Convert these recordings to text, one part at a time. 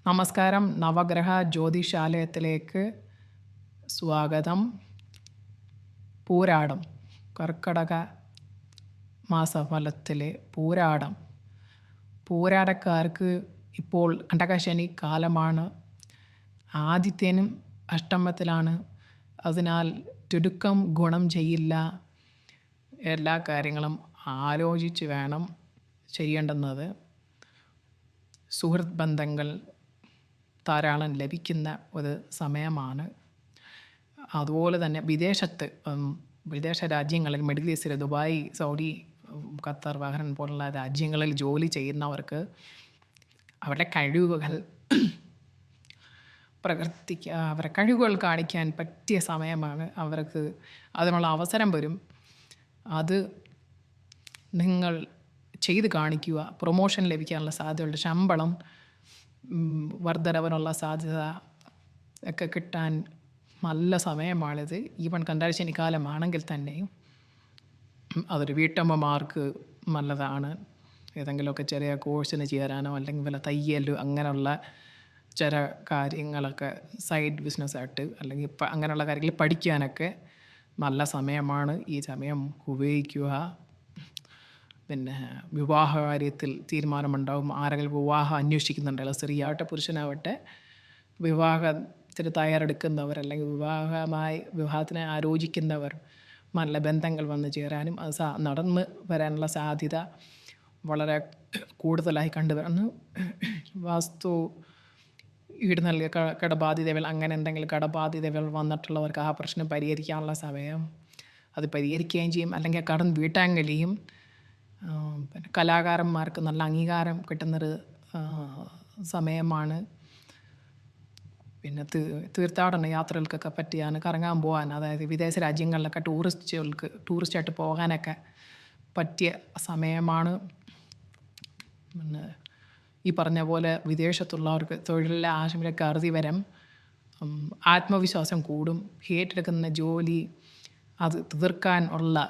നമസ്കാരം. നവഗ്രഹ ജ്യോതിശാലയത്തിലേക്ക് സ്വാഗതം. പൂരാടം, കർക്കടക മാസഫലത്തിലെ പൂരാടം. പൂരാടക്കാർക്ക് ഇപ്പോൾ കണ്ടകശനി കാലമാണ്. ആദിത്യനും അഷ്ടമത്തിലാണ്. അതിനാൽ തിടുക്കം ഗുണം ചെയ്യില്ല. എല്ലാ കാര്യങ്ങളും ആലോചിച്ച് വേണം ചെയ്യേണ്ടുന്നത്. സുഹൃത്ത് ബന്ധങ്ങൾ ധാരാളം ലഭിക്കുന്ന ഒരു സമയമാണ്. അതുപോലെ തന്നെ വിദേശ രാജ്യങ്ങളിൽ, മിഡിൽ ഈസ്റ്റിൽ, ദുബായ്, സൗദി, ഖത്തർ, ബഹ്റൈൻ പോലുള്ള രാജ്യങ്ങളിൽ ജോലി ചെയ്യുന്നവർക്ക് അവരുടെ കഴിവുകൾ കാണിക്കാൻ പറ്റിയ സമയമാണ്. അവർക്ക് അതിനുള്ള അവസരം വരും. അത് നിങ്ങൾ ചെയ്ത് കാണിക്കുക. പ്രൊമോഷൻ ലഭിക്കാനുള്ള സാധ്യതയുണ്ട്. ശമ്പളം വർധനവിനുള്ള സാധ്യത ഒക്കെ കിട്ടാൻ നല്ല സമയമാണിത്. ഈവൻ കണ്ടകശനി കാലമാണെങ്കിൽ തന്നെയും അതൊരു വീട്ടമ്മമാർക്ക് നല്ലതാണ്. ഏതെങ്കിലുമൊക്കെ ചെറിയ കോഴ്സിന് ചേരാനോ അല്ലെങ്കിൽ വല്ല തയ്യൽ അങ്ങനെയുള്ള ചില കാര്യങ്ങളൊക്കെ സൈഡ് ബിസിനസ്സായിട്ട് അല്ലെങ്കിൽ അങ്ങനെയുള്ള കാര്യങ്ങൾ പഠിക്കാനൊക്കെ നല്ല സമയമാണ്. ഈ സമയം ഉപയോഗിക്കുക. പിന്നെ വിവാഹ കാര്യത്തിൽ തീരുമാനമുണ്ടാകും. ആരെങ്കിലും വിവാഹം അന്വേഷിക്കുന്നുണ്ടല്ലോ, സ്ത്രീയാവട്ടെ പുരുഷനാവട്ടെ, വിവാഹത്തിന് തയ്യാറെടുക്കുന്നവർ അല്ലെങ്കിൽ വിവാഹത്തിനെ ആലോചിക്കുന്നവർ, നല്ല ബന്ധങ്ങൾ വന്നു ചേരാനും അത് നടന്ന് വരാനുള്ള സാധ്യത വളരെ കൂടുതലായി കണ്ടുവരുന്നു. വാസ്തു ഈട് നൽകിയ കടബാധ്യതകൾ, അങ്ങനെ എന്തെങ്കിലും കടബാധ്യതകൾ വന്നിട്ടുള്ളവർക്ക് ആ പ്രശ്നം പരിഹരിക്കാനുള്ള സമയം, അത് പരിഹരിക്കുകയും ചെയ്യും. അല്ലെങ്കിൽ കടം വീട്ടാൻ കഴിയും. പിന്നെ കലാകാരന്മാർക്ക് നല്ല അംഗീകാരം കിട്ടുന്നൊരു സമയമാണ്. പിന്നെ തീർത്ഥാടന യാത്രകൾക്കൊക്കെ പറ്റിയാണ്, കറങ്ങാൻ പോകാൻ, അതായത് വിദേശ രാജ്യങ്ങളിലൊക്കെ ടൂറിസ്റ്റായിട്ട് പോകാനൊക്കെ പറ്റിയ സമയമാണ്. പിന്നെ ഈ പറഞ്ഞ പോലെ വിദേശത്തുള്ളവർക്ക് തൊഴിലിലെ ആശങ്കയൊക്കെ അറുതി വരും. ആത്മവിശ്വാസം കൂടും. ഏറ്റെടുക്കുന്ന ജോലി അത് തീർക്കാൻ ഉള്ള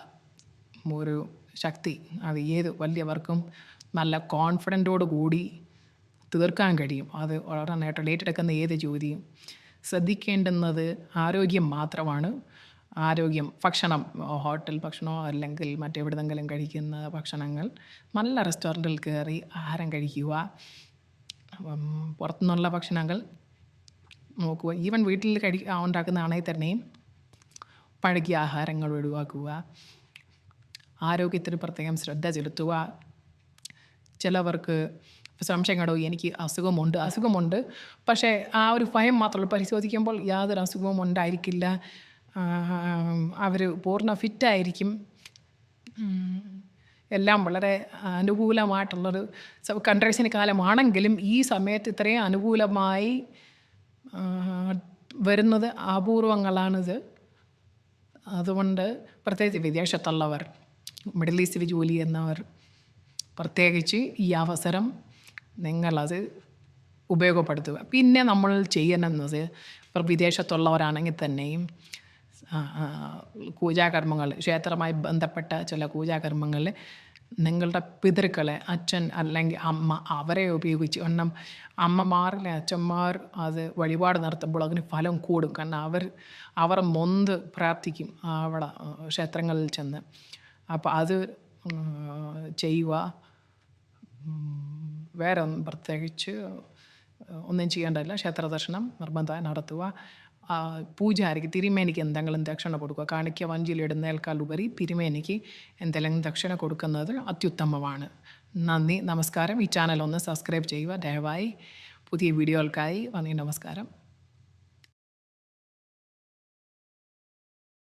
ഒരു ശക്തി, അത് ഏത് വലിയവർക്കും നല്ല കോൺഫിഡൻറ്റോട് കൂടി തീർക്കാൻ കഴിയും. അത് വളരെ നേട്ടം. ഏറ്റെടുക്കുന്ന ഏത് ജോലിയും ശ്രദ്ധിക്കേണ്ടുന്നത് ആരോഗ്യം മാത്രമാണ്. ആരോഗ്യം, ഭക്ഷണം, ഹോട്ടൽ ഭക്ഷണമോ അല്ലെങ്കിൽ മറ്റെവിടെന്നെങ്കിലും കഴിക്കുന്ന ഭക്ഷണങ്ങൾ, നല്ല റെസ്റ്റോറൻറ്റിൽ കയറി ആഹാരം കഴിക്കുക. പുറത്തുനിന്നുള്ള ഭക്ഷണങ്ങൾ നോക്കുക. ഈവൻ വീട്ടിൽ ഉണ്ടാക്കുന്നതാണെങ്കിൽ തന്നെയും പഴകിയ ആഹാരങ്ങൾ ഒഴിവാക്കുക. ആരോഗ്യത്തിന് പ്രത്യേകം ശ്രദ്ധ ചെലുത്തുക. ചിലവർക്ക് സംശയം കണ്ടോ, എനിക്ക് അസുഖമുണ്ട്, പക്ഷേ ആ ഒരു ഭയം മാത്രമല്ല. പരിശോധിക്കുമ്പോൾ യാതൊരു അസുഖവും ഉണ്ടായിരിക്കില്ല. അവർ പൂർണ്ണ ഫിറ്റായിരിക്കും. എല്ലാം വളരെ അനുകൂലമായിട്ടുള്ളൊരു കണ്ടകശനി കാലമാണെങ്കിലും ഈ സമയത്ത് ഇത്രയും അനുകൂലമായി വരുന്നത് അപൂർവങ്ങളാണിത്. അതുകൊണ്ട് പ്രത്യേകിച്ച് വിദേശത്തുള്ളവർ, മിഡിൽ ഈസ്റ്റിൽ ജോലി ചെയ്യുന്നവർ, പ്രത്യേകിച്ച് ഈ അവസരം നിങ്ങളത് ഉപയോഗപ്പെടുത്തുക. പിന്നെ നമ്മൾ ചെയ്യുന്നത്, ഇപ്പോൾ വിദേശത്തുള്ളവരാണെങ്കിൽ തന്നെയും പൂജാകർമ്മങ്ങൾ, ക്ഷേത്രവുമായി ബന്ധപ്പെട്ട ചില പൂജാകർമ്മങ്ങൾ നിങ്ങളുടെ പിതൃക്കളെ, അച്ഛൻ അല്ലെങ്കിൽ അമ്മ, അവരെ ഉപയോഗിച്ച്, കാരണം അമ്മമാരിലെ അച്ഛന്മാർ അത് വഴിപാട് നടത്തുമ്പോൾ അതിന് ഫലം കൂടും. കാരണം അവർ മൊന്ത് പ്രാർത്ഥിക്കും അവിടെ ക്ഷേത്രങ്ങളിൽ ചെന്ന്. അപ്പോൾ അത് ചെയ്യുക. വേറെ ഒന്നും പ്രത്യേകിച്ച് ഒന്നും ചെയ്യേണ്ടതില്ല. ക്ഷേത്ര ദർശനം നിർബന്ധമായി നടത്തുക. പൂജാരിക്ക്, തിരുമേനിക്ക് എന്തെങ്കിലും ദക്ഷിണ കൊടുക്കുക. കാണിക്ക വഞ്ചിയിലിടുന്നതിനേക്കാൾ ഉപരി തിരുമേനിക്ക് എന്തെങ്കിലും ദക്ഷിണ കൊടുക്കുന്നത് അത്യുത്തമമാണ്. നന്ദി, നമസ്കാരം. ഈ ചാനൽ ഒന്ന് സബ്സ്ക്രൈബ് ചെയ്യുക ദയവായി. പുതിയ വീഡിയോകൾക്കായി നന്ദി, നമസ്കാരം.